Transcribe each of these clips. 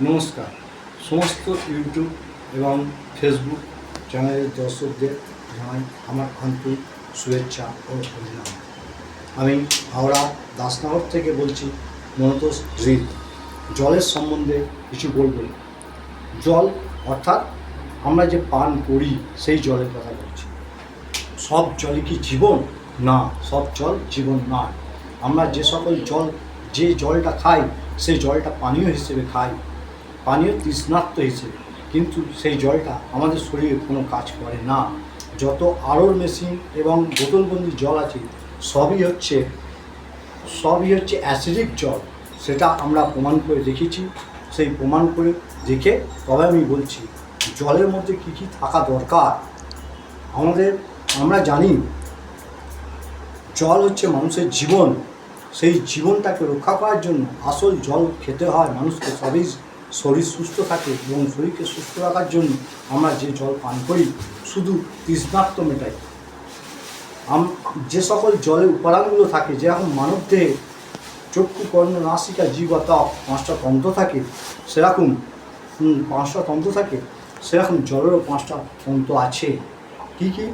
নমস্কার সমস্ত ইউটিউব এবং ফেসবুক চ্যানেলের দর্শকদের জানাই আমার আন্তরিক শুভেচ্ছা ও অভিনন্দন। আমি হাওড়া দাসনগর থেকে বলছি মনতোষ হৃদ। জলের সম্বন্ধে কিছু বলবো। জল অর্থাৎ আমরা যে পান করি সেই জলের কথা বলছি। সব জলই কি জীবন? না, সব জল জীবন নয়। আমরা যে সকল যে জলটা খাই সেই জলটা পানীয় হিসেবে খাই, পানীয় তৃষ্ণার্ত হিসেবে, কিন্তু সেই জলটা আমাদের শরীরে কোনো কাজ করে না। যত আরওর মেশিন এবং বোতলবন্দি জল আছে সবই হচ্ছে অ্যাসিডিক জল। সেটা আমরা প্রমাণ করে দেখেছি। সেই প্রমাণ করে দেখে তবে আমি বলছি জলের মধ্যে কী কী থাকা দরকার। আমরা জানি জল হচ্ছে মানুষের জীবন। সেই জীবনটাকে রক্ষা করার জন্য আসল জল খেতে হয় মানুষকে, সবই শরীর সুস্থ থাকে এবং শরীরকে সুস্থ রাখার জন্য আমরা যে জল পান করি শুধু তৃষ্ণার্ত মেটাই। যে সকল জলের উপাদানগুলো থাকে, যেরকম মানবদেহে চক্ষু, কর্ণ, নাসিকা, জিহ্বা, ত্বক পাঁচটা তন্ত্র থাকে, সেরকম জলেরও পাঁচটা তন্ত্র আছে। কি কি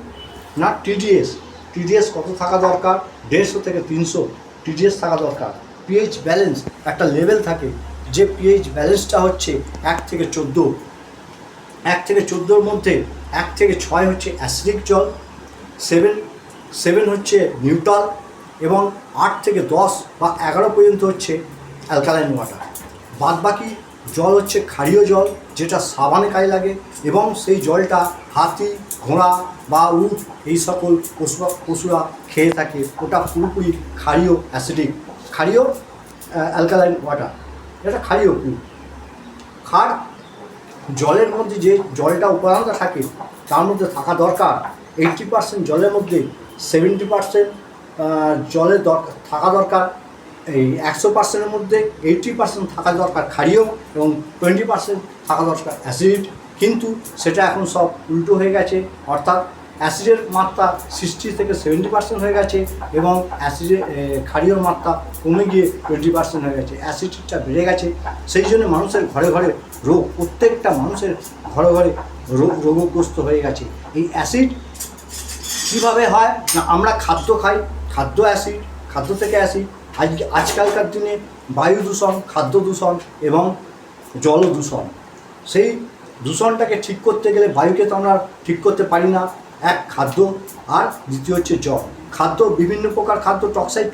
না, টিডিএস কত থাকা দরকার? 150 থেকে 300 টিডিএস থাকা দরকার। পিএইচ ব্যালেন্স একটা লেভেল থাকে, যে পিএইচ ব্যালেন্সটা হচ্ছে 1 থেকে 14। 1 থেকে 14-র মধ্যে 1 থেকে 6 হচ্ছে অ্যাসিডিক জল, 7 হচ্ছে নিউট্রাল, এবং 8 থেকে 10 বা 11 পর্যন্ত হচ্ছে অ্যালকালাইন ওয়াটার। বাদবাকি জল হচ্ছে ক্ষারীয় জল, যেটা সাবানে কাজে লাগে, এবং সেই জলটা হাতি, ঘোড়া বা উট এই সকল পশুরা খেয়ে থাকে। ওটা পুরোপুরি ক্ষারীয় অ্যালকালাইন ওয়াটার, এটা ক্ষারীয় ক্ষার। জলের মধ্যে যে জলটা উপাদানটা থাকে তার মধ্যে থাকা দরকার 80% জলের মধ্যে 70% জলের থাকা দরকার। এই 100%-এর মধ্যে 80% থাকা দরকার ক্ষারীয় এবং 20% থাকা দরকার অ্যাসিড। কিন্তু সেটা এখন সব উল্টো হয়ে গেছে, অর্থাৎ অ্যাসিডের মাত্রা 60 থেকে 70% হয়ে গেছে এবং ক্ষারীয়র মাত্রা কমে গিয়ে 20% হয়ে গেছে। অ্যাসিডটা বেড়ে গেছে, সেই জন্য মানুষের ঘরে ঘরে রোগ, প্রত্যেকটা মানুষের ঘরে ঘরে রোগগ্রস্ত হয়ে গেছে। এই অ্যাসিড কীভাবে হয় না, আমরা খাদ্য খাই, খাদ্য থেকে অ্যাসিড। আজকালকার দিনে বায়ু দূষণ, খাদ্য দূষণ এবং জল দূষণ। সেই দূষণটাকে ঠিক করতে গেলে বায়ুকে তো আমরা ঠিক করতে পারি না, এক খাদ্য, আর দ্বিতীয় হচ্ছে জল। খাদ্য, বিভিন্ন প্রকার খাদ্য, টক্সাইড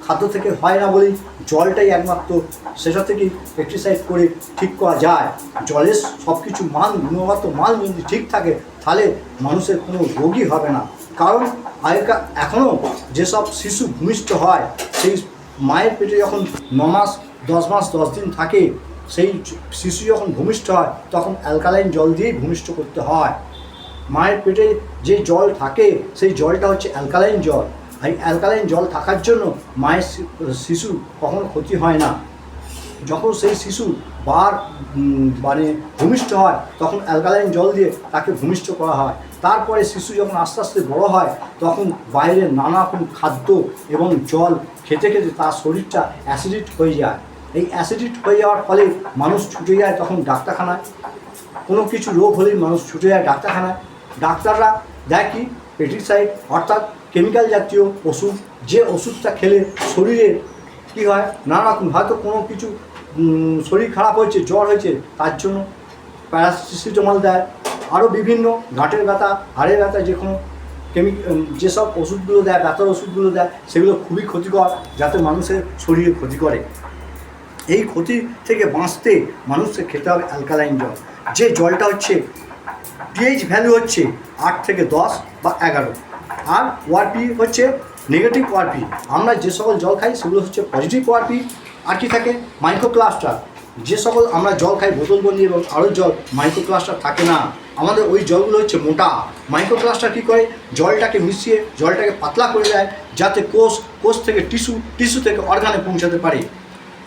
খাদ্য থেকে হয় না বলেই জলটাই একমাত্র সেটা থেকেই পেস্টিসাইড করে ঠিক করা যায়। জলের সব কিছু গুণগত মান যদি ঠিক থাকে তাহলে মানুষের কোনো রোগই হবে না। কারণ এখনও যেসব শিশু ভূমিষ্ঠ হয়, সেই মায়ের পেটে যখন 9 মাস 10 মাস 10 দিন থাকে, সেই শিশু যখন ভূমিষ্ঠ হয় তখন অ্যালকালাইন জল দিয়েই ভূমিষ্ঠ করতে হয়। মায়ের পেটে যে জল থাকে সেই জলটা হচ্ছে অ্যালকালাইন জল। এই অ্যালকালাইন জল থাকার জন্য মায়ের শিশু কখনো ক্ষতি হয় না। যখন সেই শিশু ভূমিষ্ঠ হয় তখন অ্যালকালাইন জল দিয়ে তাকে ভূমিষ্ঠ করা হয়। তারপরে শিশু যখন আস্তে আস্তে বড় হয় তখন বাইরে নানা রকম খাদ্য এবং জল খেতে খেতে তার শরীরটা অ্যাসিডিক হয়ে যায়। এই অ্যাসিডিক হয়ে যাওয়ার ফলে মানুষ ছুটে যায় তখন ডাক্তারখানায়। কোনো কিছু রোগ হলেই মানুষ ছুটে যায় ডাক্তারখানায়। ডাক্তাররা দেয় কি, পেস্টিসাইড অর্থাৎ কেমিক্যাল জাতীয় ওষুধ। যে ওষুধটা খেলে শরীরে কী হয়, নানা রকম, হয়তো কোনো কিছু শরীর খারাপ হয়েছে, জ্বর হয়েছে, তার জন্য প্যারাসিটামল দেয়। আরও বিভিন্ন গাঁটের ব্যথা, হাড়ের ব্যথা, যেসব ওষুধগুলো দেয়, ব্যথার ওষুধগুলো দেয়, সেগুলো খুবই ক্ষতিকর, যাতে মানুষের শরীরে ক্ষতি করে। এই ক্ষতি থেকে বাঁচতে মানুষকে খেতে হবে অ্যালকালাইন জল। যে জলটা হচ্ছে পিএইচ ভ্যালু হচ্ছে 8 থেকে 10 বা 11, আর ওআরপি হচ্ছে নেগেটিভ ওআরপি। আমরা যে সকল জল খাই সেগুলো হচ্ছে পজিটিভ ওআরপি। আর কি থাকে, মাইক্রোক্লাস্টার। যে সকল আমরা জল খাই বোতলবন্দি এবং আরও জল, মাইক্রোক্লাস্টার থাকে না। আমাদের ওই জলগুলো হচ্ছে মোটা। মাইক্রোক্লাস্টার কী করে, জলটাকে মিশিয়ে জলটাকে পাতলা করে দেয়, যাতে কোষ থেকে টিস্যু থেকে অর্গানে পৌঁছাতে পারে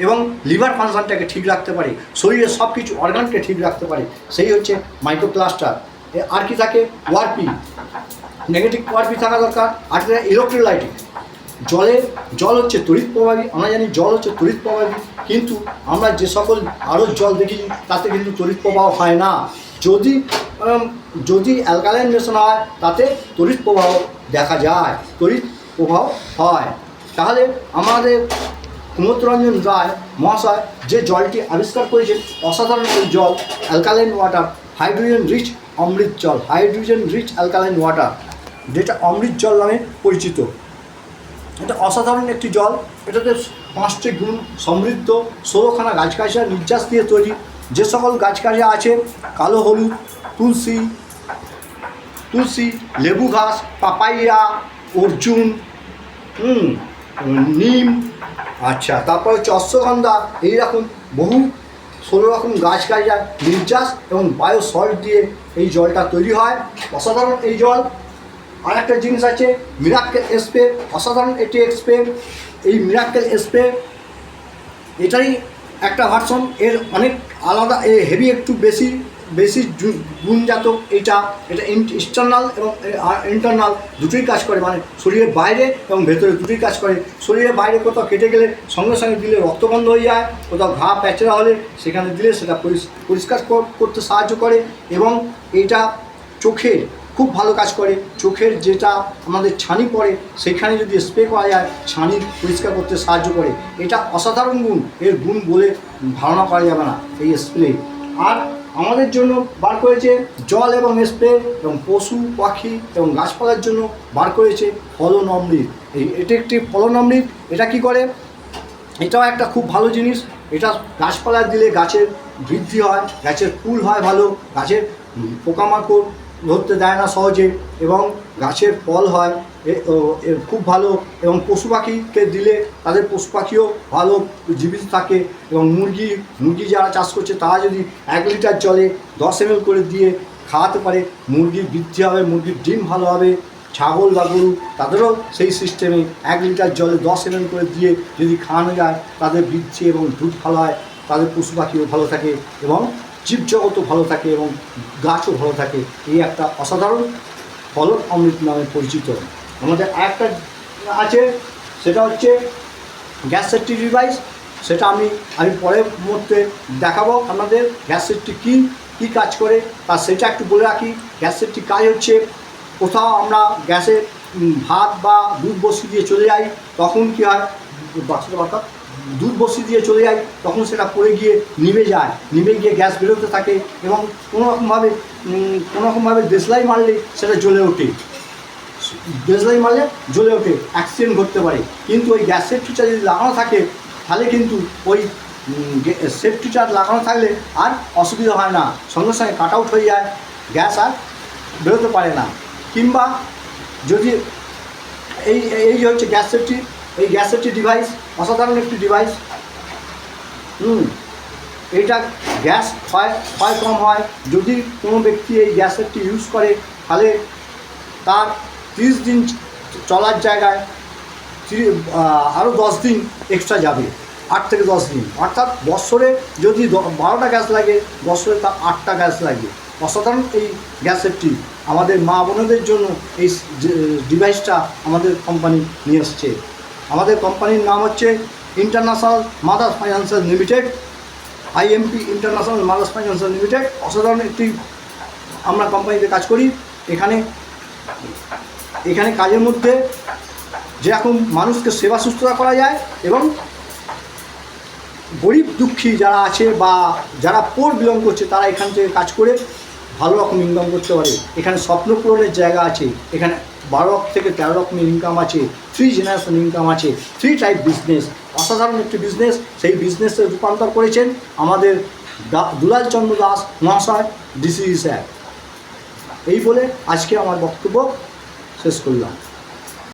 এবং লিভার ফাংশনটাকে ঠিক রাখতে পারে, শরীরের সব কিছু অর্গানকে ঠিক রাখতে পারে। সেই হচ্ছে মাইক্রোক্লাস্টার। আর কি থাকে, ওআরপি, নেগেটিভ ওআরপি থাকা দরকার। আর ইলেকট্রোলাইটিক। জল হচ্ছে তড়িৎ প্রবাহী। আমরা জানি জল হচ্ছে তড়িৎ প্রবাহী। কিন্তু আমরা যে সকল আরও জল দেখি তাতে কিন্তু তড়িৎ প্রবাহ হয় না। যদি অ্যালকালাইন মেশানো হয় তাতে তড়িৎ প্রবাহ দেখা যায়, তড়িৎ প্রবাহ হয়। তাহলে আমাদের কুমোদরঞ্জন রায় মহাশয় যে জলটি আবিষ্কার করেছেন, অসাধারণ এই জল অ্যালকালাইন ওয়াটার, হাইড্রোজেন রিচ অমৃত জল, হাইড্রোজেন রিচ অ্যালকালাইন ওয়াটার, যেটা অমৃত জল নামে পরিচিত। এটা অসাধারণ একটি জল। এটাতে 5টি গুণ সমৃদ্ধ, 16খানা গাছগাছড়া নির্যাস দিয়ে তৈরি। যে সকল গাছগাছড়া আছে, কালো হলুদ, তুলসী, লেবু ঘাস, পাপাইয়া, অর্জুন, নিম, আচ্ছা, তারপর হচ্ছে অশ্বগন্ধা, এইরকম বহু 16 রকম গাছগাছড়া নির্যাস এবং বায়ো সল্ট দিয়ে এই জলটা তৈরি হয়। অসাধারণ এই জল। আর একটা জিনিস আছে মিরাক্কেল স্প্রে, অসাধারণ এটি স্প্রে। এই মিরাক্কেল স্প্রে এটারই একটা ভার্সন, এর অনেক আলাদা, হেভি একটু বেশি গুণজাত। এটা এক্সটার্নাল এবং ইন্টারনাল দুটোই কাজ করে, মানে শরীরের বাইরে এবং ভেতরে দুটোই কাজ করে। শরীরের বাইরে কোথাও কেটে গেলে সঙ্গে সঙ্গে দিলে রক্ত বন্ধ হয়ে যায়, কোথাও ঘা প্যাচড়া হলে সেখানে দিলে সেটা পরিষ্কার করতে সাহায্য করে। এবং এটা চোখের খুব ভালো কাজ করে। চোখের যেটা আমাদের ছানি পড়ে সেখানে যদি স্প্রে করা যায়, ছানি পরিষ্কার করতে সাহায্য করে। এটা অসাধারণ গুণ, এর গুণ বলে ধারণা করা যাবে না এই স্প্রে। আর আমাদের জন্য বার করেছে জল এবং স্প্রে, এবং পশু পাখি এবং গাছপালার জন্য বার করেছে ফলন অমৃত। এটা একটি ফলন অমৃত। এটা কি করে? এটাও একটা খুব ভালো জিনিস। এটা গাছপালা দিলে গাছের বৃদ্ধি হয়, গাছের ফুল হয় ভালো, গাছের পোকামাকড় ধরতে দেয় না সহজে, এবং গাছের ফল হয় খুব ভালো। এবং পশু পাখিকে দিলে তাদের পশু পাখিও ভালো জীবিত থাকে। এবং মুরগি যারা চাষ করছে তারা যদি 1 লিটার জলে 10 ml করে দিয়ে খাওয়াতে পারে, মুরগির বৃদ্ধি হবে, মুরগির ডিম ভালো হবে। ছাগল বা গরু তাদেরও সেই সিস্টেমে 1 লিটার জলে 10 ml করে দিয়ে যদি খাওয়ানো যায়, তাদের বৃদ্ধি এবং দুধ ভালো হয়, তাদের পশু পাখিও ভালো থাকে এবং জীবজগতও ভালো থাকে এবং গাছও ভালো থাকে। এই একটা অসাধারণ ফলন অমৃত নামে পরিচিত। আমাদের আরেকটা আছে, সেটা হচ্ছে গ্যাস সেফটি ডিভাইস। সেটা আমি পরের মুহূর্তে দেখাবো আপনাদের গ্যাস সেফটি কী কাজ করে, তার সেটা একটু বলে রাখি। গ্যাস সেফটি কাজ হচ্ছে, কোথাও আমরা গ্যাসে ভাত বা দুধ বসিয়ে দিয়ে চলে যাই, তখন কী হয়, দুধ বসিয়ে দিয়ে চলে যাই, তখন সেটা পড়ে গিয়ে নিভে যায়, নিভে গিয়ে গ্যাস বেরোতে থাকে এবং কোনোরকমভাবে দেশলাই মারলে সেটা জ্বলে ওঠে, অ্যাক্সিডেন্ট ঘটতে পারে। কিন্তু ওই গ্যাস সেফটিটা যদি লাগানো থাকে তাহলে কিন্তু ওই সেফটিটা লাগানো থাকলে আর অসুবিধা হয় না, সঙ্গে সঙ্গে কাট আউট হয়ে যায়, গ্যাস আর বেরোতে পারে না। কিংবা যদি এই হচ্ছে গ্যাস সেফটি, এই গ্যাস সেফটি ডিভাইস অসাধারণ একটি ডিভাইস। এটা গ্যাস ক্ষয় কম হয়। যদি কোনো ব্যক্তি এই গ্যাস সেফটি ইউজ করে তাহলে তার 30 দিন চলার জায়গায় আরও 10 দিন এক্সট্রা যাবে, 8 থেকে 10 দিন। অর্থাৎ বছরে যদি 12টা গ্যাস লাগে, বছরে তার 8টা গ্যাস লাগে। অসাধারণ এই গ্যাস সেফটি। আমাদের মা বোনদের জন্য এই ডিভাইসটা আমাদের কোম্পানি নিয়ে এসছে। আমাদের কোম্পানির নাম হচ্ছে international mothers financial limited, IMP international mothers financial limited. অসাধারণ একটি আমরা কোম্পানিতে কাজ করি। এখানে কাজের মধ্যে যেরকম মানুষকে সেবা শুশ্রূষা করা যায় এবং গরিব দুঃখী যারা আছে বা যারা পোর বিলং করছে তারা এখান থেকে কাজ করে ভালো রকম ইনকাম করতে পারে। এখানে স্বপ্ন পূরণের জায়গা আছে। এখানে 12 থেকে 13 রকমের ইনকাম আছে, 3 জেনারেশন ইনকাম আছে, 3 টাইপ বিজনেস। অসাধারণ একটি বিজনেস। সেই বিজনেসে রূপান্তর করেছেন আমাদের দুলাল চন্দ্র দাস মহাশয়, DCE স্যার। এই বলে আজকে আমার বক্তব্য শেষ করলাম।